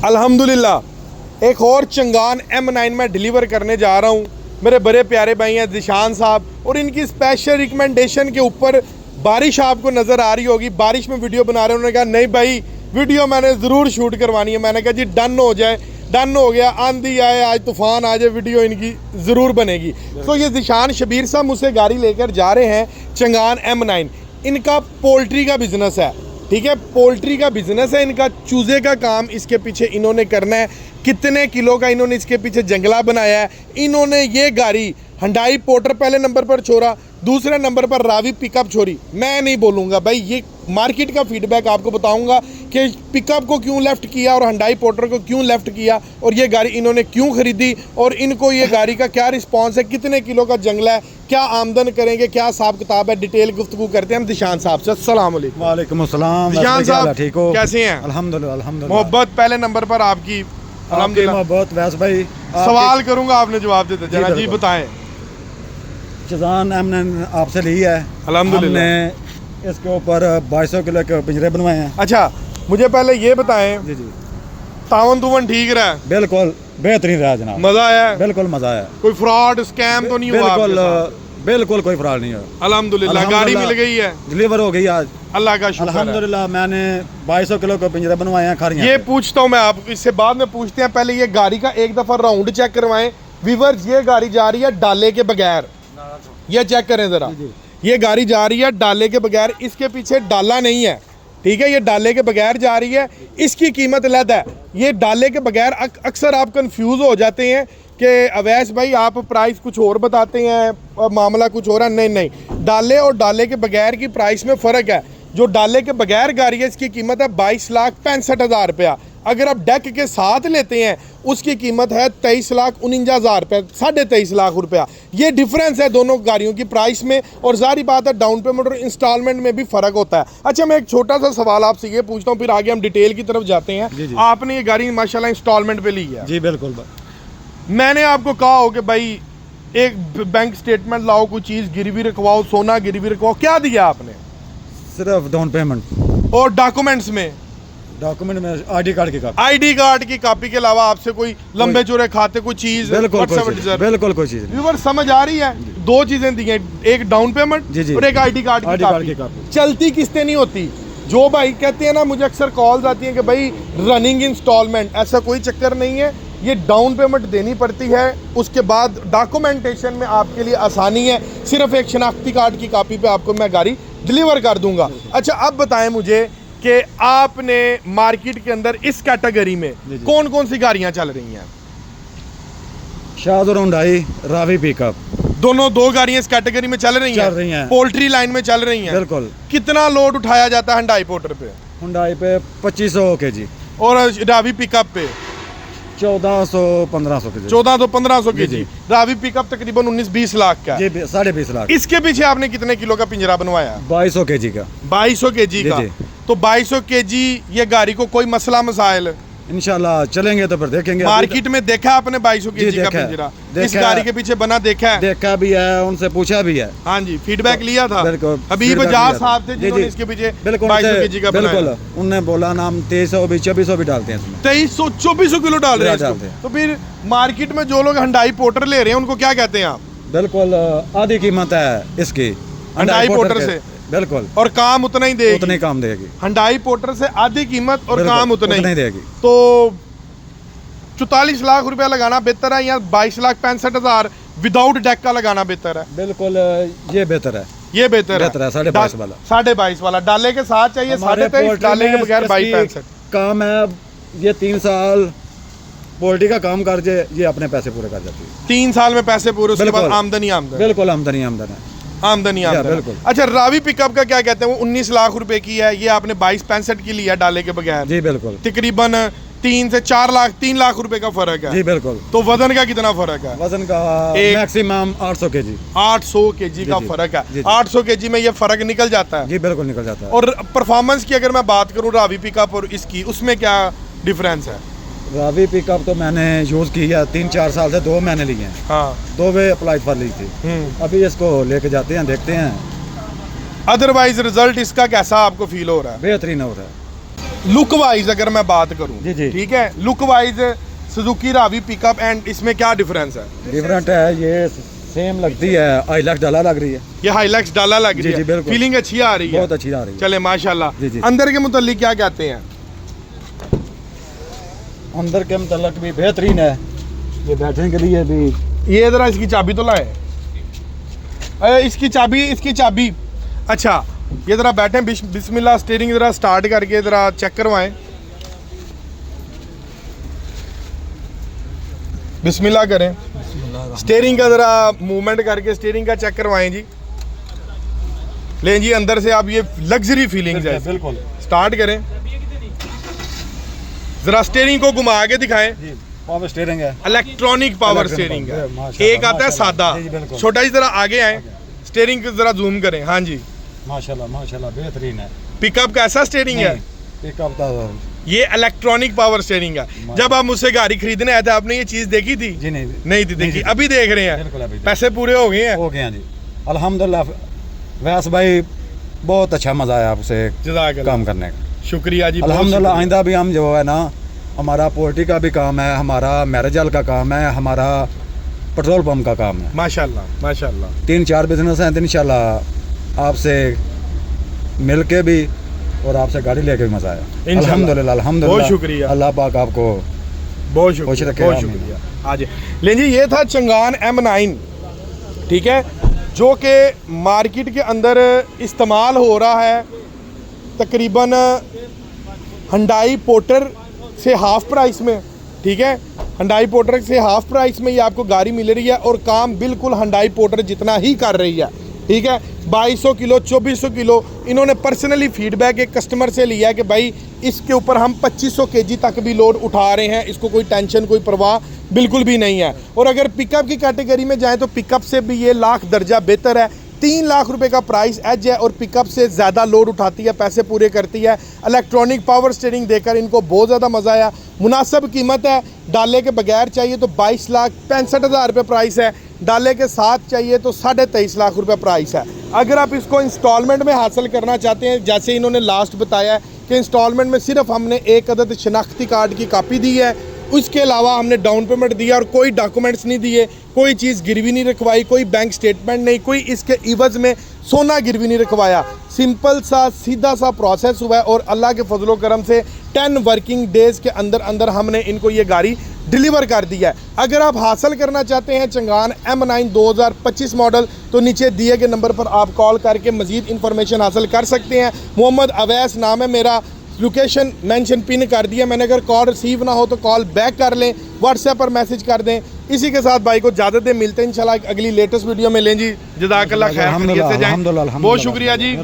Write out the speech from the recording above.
अल्हम्दुलिल्लाह एक और चंगान M9 में डिलीवर करने जा रहा हूँ। मेरे बड़े प्यारे भाई हैं दिशान साहब, और इनकी स्पेशल रिकमेंडेशन के ऊपर बारिश आपको नज़र आ रही होगी। बारिश में वीडियो बना रहे हैं, उन्होंने कहा नहीं भाई वीडियो मैंने ज़रूर शूट करवानी है। मैंने कहा जी डन हो जाए, डन हो गया। आंधी आए, आज तूफ़ान आ जाए, वीडियो इनकी ज़रूर बनेगी। तो ये दिशान शबीर साहब मुझसे गाड़ी लेकर जा रहे हैं चंगान M9। इनका पोल्ट्री का बिज़नेस है, ठीक है, पोल्ट्री का बिज़नेस है इनका। चूज़े का काम इसके पीछे इन्होंने करना है। कितने किलो का इन्होंने इसके पीछे जंगला बनाया है। इन्होंने ये गाड़ी हुंडई पोर्टर पहले नंबर पर छोड़ा, दूसरे नंबर पर रावी पिकअप छोड़ी। मैं नहीं बोलूँगा भाई, ये मार्केट का फीडबैक आपको बताऊंगा कि पिकअप को क्यों लेफ़्ट किया और हुंडई पोर्टर को क्यों लेफ़्ट किया, और ये गाड़ी इन्होंने क्यों ख़रीदी, और इनको ये गाड़ी का क्या रिस्पॉन्स है, कितने किलो का जंगला है, क्या आमदन करेंगे, क्या हिसाब किताब है। डिटेल गुफ्तगू करते हैं हम दिशान साहब से। अस्सलाम वालेकुम। वालेकुम अस्सलाम। दिशान साहब ठीक हो? कैसे हैं? अल्हम्दुलिल्लाह अल्हम्दुलिल्लाह। मोहब्बत पहले नंबर पर आपकी। अल्हम्दुलिल्लाह। बहुत वैस भाई सवाल करूंगा, आपने जवाब देते जरा जी बताएं। चंगान M9 आपसे ली है। अल्हम्दुलिल्लाह। हमने इसके ऊपर 2200 किलो के पिंजरे बनवाए हैं। अच्छा मुझे पहले ये बताएं, जी जी तावन तुवन ठीक रहा है? बिल्कुल बेहतरीन रहा जनाब। मजा आया है? बिल्कुल मजा आया। कोई फ्रॉड स्कैम तो नहीं हुआ? बिल्कुल आपके साथ? बिल्कुल कोई फ्रॉड नहीं है। अल्हम्दुलिल्लाह। गाड़ी मिल गई है, डिलीवर हो गई आज, अल्लाह का शुक्र है। अल्हम्दुलिल्लाह। मैंने 2200 किलो के पिंजरे बनवाए हैं खरियां ये के। पूछता हूँ मैं, आप इससे बाद में पूछते हैं, पहले ये गाड़ी का एक दफा राउंड चेक करवाएं। व्यूअर्स ये गाड़ी जा रही है डाले के बगैर, ये चेक करें जरा। ये गाड़ी जा रही है डाले के बगैर, इसके पीछे डाला नहीं है, ठीक है, ये डाले के बगैर जा रही है। इसकी कीमत अलग है। ये डाले के बगैर अक्सर आप कंफ्यूज हो जाते हैं कि अवैस भाई आप प्राइस कुछ और बताते हैं और मामला कुछ और है। नहीं नहीं, डाले और डाले के बगैर की प्राइस में फ़र्क है। जो डाले के बगैर गाड़ी है इसकी कीमत है 22,65,000 रुपया। अगर आप डेक के साथ लेते हैं उसकी कीमत है 23,49,000 रुपये, 23.5 लाख रुपया। ये डिफरेंस है दोनों गाड़ियों की प्राइस में, और जारी बात है डाउन पेमेंट और इंस्टॉलमेंट में भी फ़र्क होता है। अच्छा मैं एक छोटा सा सवाल आपसे ये पूछता हूँ, फिर आगे हम डिटेल की तरफ जाते हैं। जी। आपने ये गाड़ी माशाल्लाह इंस्टॉलमेंट पे ली है? जी बिल्कुल। मैंने आपको कहा हो कि भाई एक बैंक स्टेटमेंट लाओ, कोई चीज़ गिरवी रखवाओ, सोना गिरवी रखवाओ, क्या दिया आपने? सिर्फ डाउन पेमेंट। और डॉक्यूमेंट्स में? डॉक्यूमेंट में आईडी कार्ड की कापी। आईडी कार्ड की कॉपी के अलावा आपसे कोई लंबे चौड़े खाते कोई चीज? बिल्कुल कोई चीज नहीं। व्यूअर समझ आ रही है? दो चीजें दी हैं, एक डाउन पेमेंट जी। और एक आईडी कार्ड की कॉपी। चलती किस्तें नहीं होती। जो भाई कहते हैं ना, मुझे अक्सर कॉल्स आती हैं कि भाई रनिंग इंस्टॉलमेंट, ऐसा कोई चक्कर नहीं है। ये डाउन पेमेंट देनी पड़ती है, उसके बाद डॉक्यूमेंटेशन में आपके लिए आसानी है। सिर्फ एक शनाख्ती कार्ड की कॉपी पे आपको मैं गाड़ी डिलीवर कर दूंगा। अच्छा अब बताएं मुझे कि आपने मार्केट के अंदर इस कैटेगरी में कौन कौन सी गाड़ियां चल रही हैं? शाद और हुंडई, रावी पिकअप, दोनों दो गाड़ियां इस कैटेगरी में चल रही हैं। पोल्ट्री लाइन में चल रही हैं। बिल्कुल। कितना लोड उठाया जाता है हुंडई पोर्टर पे? हुंडई पे 2500 kg और रावी पिकअप पे 1400-1500 kg। 1400-1500 kg। रावी पिकअप तकरीबन 19-20 लाख का है। 20.5 लाख। इसके पीछे आपने कितने किलो का पिंजरा बनवाया? 2200 kg का। 2200 kg का। तो 2200 kg ये गाड़ी को कोई मसला मसाइल? इंशाल्लाह चलेंगे तो फिर देखेंगे। मार्केट में देखा आपने 2200 kg का पिंजरा इस गाड़ी के पीछे बना? देखा है? देखा भी है, उनसे पूछा भी है। हाँ जी, फीडबैक लिया था। अभी बजाज साहब थे जिन्होंने इसके पीछे 2200 kg का बनाया। बिल्कुल। उन्होंने बोला नाम 2300 भी 2400 भी डालते हैं इसमें। 2300-2400 किलो डाल रहे हैं। तो फिर मार्केट में जो लोग हुंडई पोर्टर ले रहे हैं उनको क्या कहते हैं आप? बिल्कुल आधी कीमत है इसकी हुंडई पोर्टर से। बिल्कुल। और काम उतना ही देगी? उतने काम देगी। हुंडई पोर्टर से आधी कीमत और काम उतना ही देगी। तो 44 लाख रुपया लगाना बेहतर है या 22,65,000 विदाउट डेक का लगाना बेहतर है? बिल्कुल ये बेहतर है। ये बेहतर है 22.5 वाला। 22.5 वाला डाले के साथ चाहिए 23.5, डाले के बगैर 22.65 काम है। ये 3 साल पोल्ट्री का काम कर जे, ये अपने पैसे पूरे कर जाती है। 3 साल में पैसे पूरे, उसके बाद आमदनी बिल्कुल आमदनी है। बिल्कुल। अच्छा रावी पिकअप का क्या कहते हैं? वो 19 लाख रुपए की है, ये आपने 22.65 की लिया डाले के बगैर। जी बिल्कुल। तकरीबन 3 से 4 लाख, 3 लाख रुपए का फर्क है। जी बिल्कुल। तो वजन का कितना फर्क है? वजन का मैक्सिमम 800 kg। 800 kg का फर्क है। 800 kg में ये फर्क निकल जाता है? जी बिल्कुल निकल जाता है। और परफॉर्मेंस की अगर मैं बात करूं रावी पिकअप और इसकी, उसमें क्या डिफरेंस है? रावी पिकअप तो मैंने यूज की है 3-4 साल से, 2 महीने लिए हैं। हाँ। 2 वे अप्लाई पर ली थी। अभी इसको लेके जाते हैं, देखते हैं। अदरवाइज रिजल्ट इसका कैसा आपको फील हो रहा है? बेहतरीन हो रहा है। लुक वाइज अगर मैं बात करूं, जी, जी। ठीक है, look wise Suzuki Ravi pickup and इसमें क्या डिफरेंस है? डिफरेंट है, ये सेम लगती है, हाइलक्स डाला लग रही है। ये हाइलक्स डाला लग रही जी, है, जी, बिल्कुल। फीलिंग अच्छी आ रही है, बहुत अच्छी आ रही है। चले माशाल्लाह। जी, जी। अंदर के मुतालिक क्या कहते हैं? अंदर के मतलब भी बेहतरीन है, ये बैठने के लिए भी। ये जरा इसकी चाबी तो लाए, इसकी चाबी। अच्छा, ये जरा बैठे, बिस्मिल्लाह, स्टीयरिंग जरा स्टार्ट करके जरा चेक करवाएं। बिस्मिल्लाह करें, स्टीयरिंग का जरा मूवमेंट करके स्टीयरिंग का चेक करवाएं जी। लें जी, अंदर से आप ये लग्जरी फीलिंग्स है, बिल्कुल। स्टार्ट करें, जरा स्टीयरिंग को घुमा के दिखाएं। पावर स्टीयरिंग है, इलेक्ट्रॉनिक पावर स्टीयरिंग है। एक आता है सादा, छोटा जी, जरा आगे आए, स्टीयरिंग को जरा जूम करें। हाँ जी, माशाल्लाह माशाल्लाह बेहतरीन है। पिकअप कैसा स्टीयरिंग है? पिकअप का ये इलेक्ट्रॉनिक पावर स्टीयरिंग है। जब आप मुझसे गाड़ी खरीदने आए थे, आपने ये चीज देखी थी? जी नहीं थी देखी, अभी देख रहे बिल्कुल, अभी हैं। पैसे पूरे हो गए हैं? हो गए हैं जी, अल्हम्दुलिल्लाह। वैस भाई बहुत अच्छा मजा आया आपसे जज़ाकल्लाह, काम करने का, शुक्रिया जी, बहुत अल्हम्दुलिल्लाह। शुक्रिया। आइंदा भी हम जो है ना, हमारा पोल्ट्री का भी काम है, हमारा मैरिजल का काम है, हमारा पेट्रोल पंप का काम है। माशाल्लाह माशाल्लाह। 3-4 बिजनेस हैं, तो इंशाल्लाह आपसे मिल के भी और आपसे गाड़ी लेके भी मजा आया, इंशाल्लाह। अल्हम्दुलिल्लाह अल्हम्दुलिल्लाह। बहुत शुक्रिया, अल्लाह पाक आपको बहुत खुश शुक्रिया, रखे, बहुत आमीन। शुक्रिया। आज लें जी, ये था चंगान M9, ठीक है, जो कि मार्केट के अंदर इस्तेमाल हो रहा है तकरीबन हुंडई पोर्टर से हाफ प्राइस में, ठीक है, हुंडई पोर्टर से हाफ प्राइस में ये आपको गाड़ी मिल रही है और काम बिल्कुल हुंडई पोर्टर जितना ही कर रही है, ठीक है। 2200 किलो 2400 किलो इन्होंने पर्सनली फीडबैक एक कस्टमर से लिया है कि भाई इसके ऊपर हम 2500 kg तक भी लोड उठा रहे हैं, इसको कोई टेंशन कोई परवाह बिल्कुल भी नहीं है। और अगर पिकअप की कैटेगरी में जाएं तो पिकअप से भी ये लाख दर्जा बेहतर है। 3 लाख रुपए का प्राइस एज है और पिकअप से ज़्यादा लोड उठाती है, पैसे पूरे करती है। इलेक्ट्रॉनिक पावर स्टीयरिंग देकर इनको बहुत ज़्यादा मज़ा आया। मुनासिब कीमत है, डाले के बगैर चाहिए तो 22,65,000 रुपये प्राइस है, डाले के साथ चाहिए तो 23.5 लाख रुपये प्राइस है। अगर आप इसको इंस्टॉलमेंट में हासिल करना चाहते हैं, जैसे इन्होंने लास्ट बताया है कि इंस्टॉलमेंट में सिर्फ हमने एक अदद शनाख्ती कार्ड की कापी दी है, उसके अलावा हमने डाउन पेमेंट दिया और कोई डॉक्यूमेंट्स नहीं दिए, कोई चीज़ गिरवी नहीं रखवाई, कोई बैंक स्टेटमेंट नहीं, कोई इसके इवज़ में सोना गिरवी नहीं रखवाया। सिंपल सा सीधा सा प्रोसेस हुआ है और अल्लाह के फजलो करम से 10 वर्किंग डेज़ के अंदर अंदर हमने इनको ये गाड़ी डिलीवर कर दिया है। अगर आप हासिल करना चाहते हैं चंगान M9 2025 मॉडल, तो नीचे दिए गए नंबर पर आप कॉल करके मज़ीद इन्फॉर्मेशन हासिल कर सकते हैं। मोहम्मद अवैस नाम है मेरा, लोकेशन मेंशन पिन कर दिया मैंने। अगर कॉल रिसीव ना हो तो कॉल बैक कर लें, व्हाट्सएप पर मैसेज कर दें। इसी के साथ भाई को इजाज़त दें, मिलते हैं इंशाल्लाह अगली लेटेस्ट वीडियो में। लें जी, जज़ाकल्लाह खैर, खैरियत से जाएं। बहुत शुक्रिया जी।